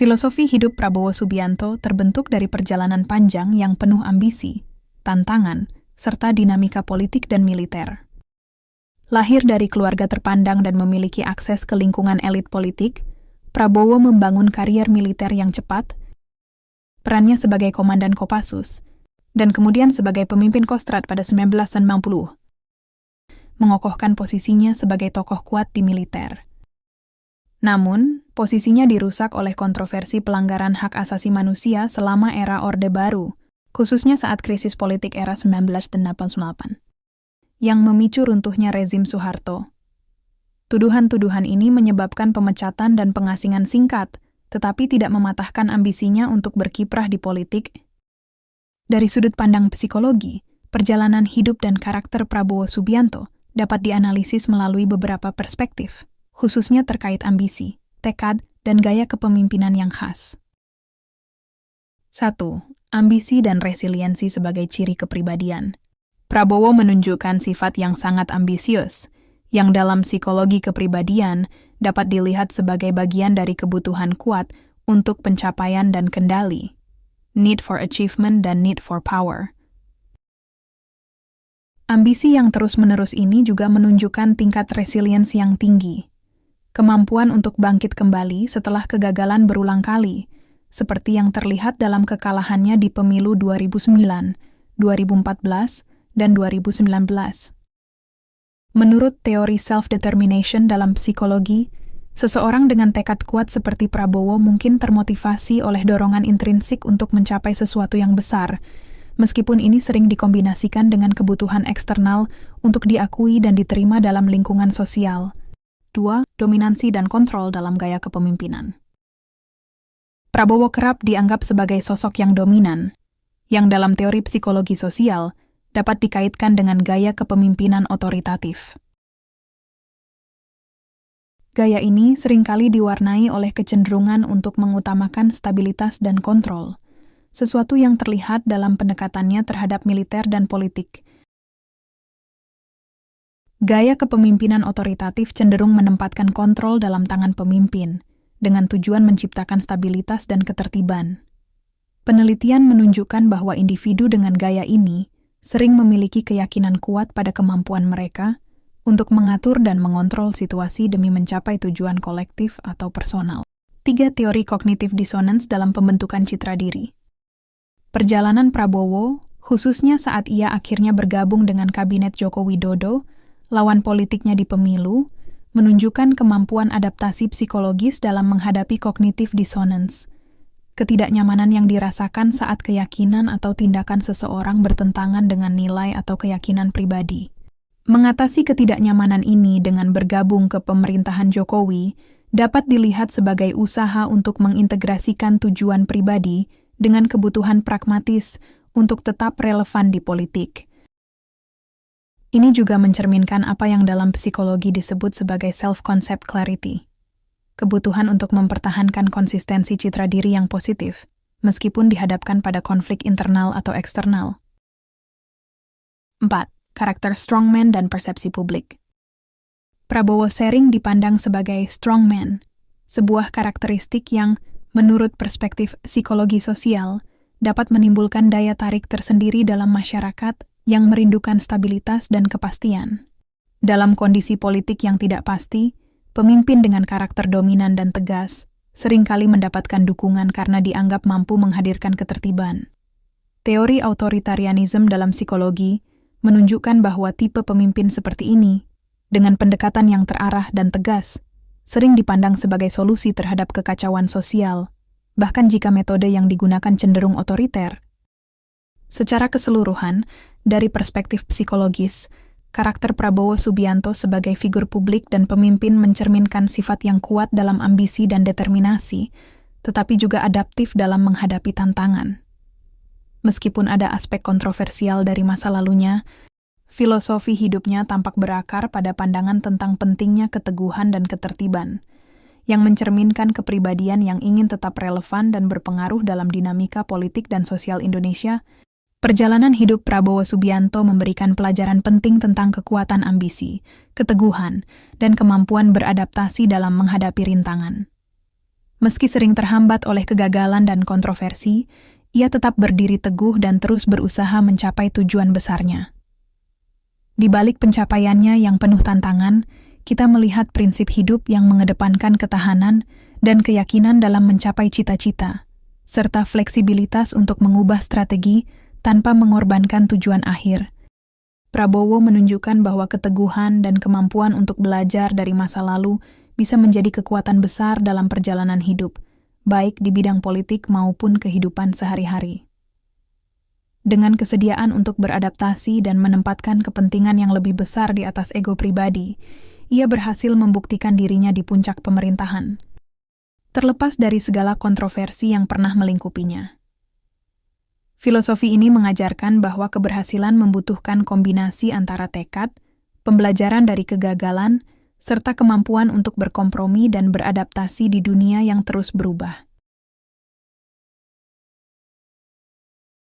Filosofi hidup Prabowo Subianto terbentuk dari perjalanan panjang yang penuh ambisi, tantangan, serta dinamika politik dan militer. Lahir dari keluarga terpandang dan memiliki akses ke lingkungan elit politik, Prabowo membangun karier militer yang cepat, perannya sebagai komandan Kopassus, dan kemudian sebagai pemimpin Kostrad pada 1990, mengokohkan posisinya sebagai tokoh kuat di militer. Namun, posisinya dirusak oleh kontroversi pelanggaran hak asasi manusia selama era Orde Baru, khususnya saat krisis politik era 1988, yang memicu runtuhnya rezim Soeharto. Tuduhan-tuduhan ini menyebabkan pemecatan dan pengasingan singkat, tetapi tidak mematahkan ambisinya untuk berkiprah di politik. Dari sudut pandang psikologi, perjalanan hidup dan karakter Prabowo Subianto dapat dianalisis melalui beberapa perspektif, khususnya terkait ambisi, tekad, dan gaya kepemimpinan yang khas. 1. Ambisi dan resiliensi sebagai ciri kepribadian. Prabowo menunjukkan sifat yang sangat ambisius, yang dalam psikologi kepribadian dapat dilihat sebagai bagian dari kebutuhan kuat untuk pencapaian dan kendali, need for achievement dan need for power. Ambisi yang terus-menerus ini juga menunjukkan tingkat resiliensi yang tinggi, kemampuan untuk bangkit kembali setelah kegagalan berulang kali, seperti yang terlihat dalam kekalahannya di pemilu 2009, 2014, dan 2019. Menurut teori self-determination dalam psikologi, seseorang dengan tekad kuat seperti Prabowo mungkin termotivasi oleh dorongan intrinsik untuk mencapai sesuatu yang besar, meskipun ini sering dikombinasikan dengan kebutuhan eksternal untuk diakui dan diterima dalam lingkungan sosial. 2. Dominansi dan kontrol dalam gaya kepemimpinan. Prabowo kerap dianggap sebagai sosok yang dominan, yang dalam teori psikologi sosial dapat dikaitkan dengan gaya kepemimpinan otoritatif. Gaya ini seringkali diwarnai oleh kecenderungan untuk mengutamakan stabilitas dan kontrol, sesuatu yang terlihat dalam pendekatannya terhadap militer dan politik. Gaya kepemimpinan otoritatif cenderung menempatkan kontrol dalam tangan pemimpin, dengan tujuan menciptakan stabilitas dan ketertiban. Penelitian menunjukkan bahwa individu dengan gaya ini sering memiliki keyakinan kuat pada kemampuan mereka untuk mengatur dan mengontrol situasi demi mencapai tujuan kolektif atau personal. 3. Teori kognitif dissonance dalam pembentukan citra diri. Perjalanan Prabowo, khususnya saat ia akhirnya bergabung dengan kabinet Joko Widodo, lawan politiknya di pemilu, menunjukkan kemampuan adaptasi psikologis dalam menghadapi kognitif dissonance, ketidaknyamanan yang dirasakan saat keyakinan atau tindakan seseorang bertentangan dengan nilai atau keyakinan pribadi. Mengatasi ketidaknyamanan ini dengan bergabung ke pemerintahan Jokowi dapat dilihat sebagai usaha untuk mengintegrasikan tujuan pribadi dengan kebutuhan pragmatis untuk tetap relevan di politik. Ini juga mencerminkan apa yang dalam psikologi disebut sebagai self-concept clarity, kebutuhan untuk mempertahankan konsistensi citra diri yang positif, meskipun dihadapkan pada konflik internal atau eksternal. 4. Karakter strongman dan persepsi publik. Prabowo sering dipandang sebagai strongman, sebuah karakteristik yang, menurut perspektif psikologi sosial, dapat menimbulkan daya tarik tersendiri dalam masyarakat yang merindukan stabilitas dan kepastian. Dalam kondisi politik yang tidak pasti, pemimpin dengan karakter dominan dan tegas seringkali mendapatkan dukungan karena dianggap mampu menghadirkan ketertiban. Teori autoritarianisme dalam psikologi menunjukkan bahwa tipe pemimpin seperti ini, dengan pendekatan yang terarah dan tegas, sering dipandang sebagai solusi terhadap kekacauan sosial, bahkan jika metode yang digunakan cenderung otoriter. Secara keseluruhan, dari perspektif psikologis, karakter Prabowo Subianto sebagai figur publik dan pemimpin mencerminkan sifat yang kuat dalam ambisi dan determinasi, tetapi juga adaptif dalam menghadapi tantangan. Meskipun ada aspek kontroversial dari masa lalunya, filosofi hidupnya tampak berakar pada pandangan tentang pentingnya keteguhan dan ketertiban, yang mencerminkan kepribadian yang ingin tetap relevan dan berpengaruh dalam dinamika politik dan sosial Indonesia. Perjalanan hidup Prabowo Subianto memberikan pelajaran penting tentang kekuatan ambisi, keteguhan, dan kemampuan beradaptasi dalam menghadapi rintangan. Meski sering terhambat oleh kegagalan dan kontroversi, ia tetap berdiri teguh dan terus berusaha mencapai tujuan besarnya. Di balik pencapaiannya yang penuh tantangan, kita melihat prinsip hidup yang mengedepankan ketahanan dan keyakinan dalam mencapai cita-cita, serta fleksibilitas untuk mengubah strategi tanpa mengorbankan tujuan akhir. Prabowo menunjukkan bahwa keteguhan dan kemampuan untuk belajar dari masa lalu bisa menjadi kekuatan besar dalam perjalanan hidup, baik di bidang politik maupun kehidupan sehari-hari. Dengan kesediaan untuk beradaptasi dan menempatkan kepentingan yang lebih besar di atas ego pribadi, ia berhasil membuktikan dirinya di puncak pemerintahan, terlepas dari segala kontroversi yang pernah melingkupinya. Filosofi ini mengajarkan bahwa keberhasilan membutuhkan kombinasi antara tekad, pembelajaran dari kegagalan, serta kemampuan untuk berkompromi dan beradaptasi di dunia yang terus berubah.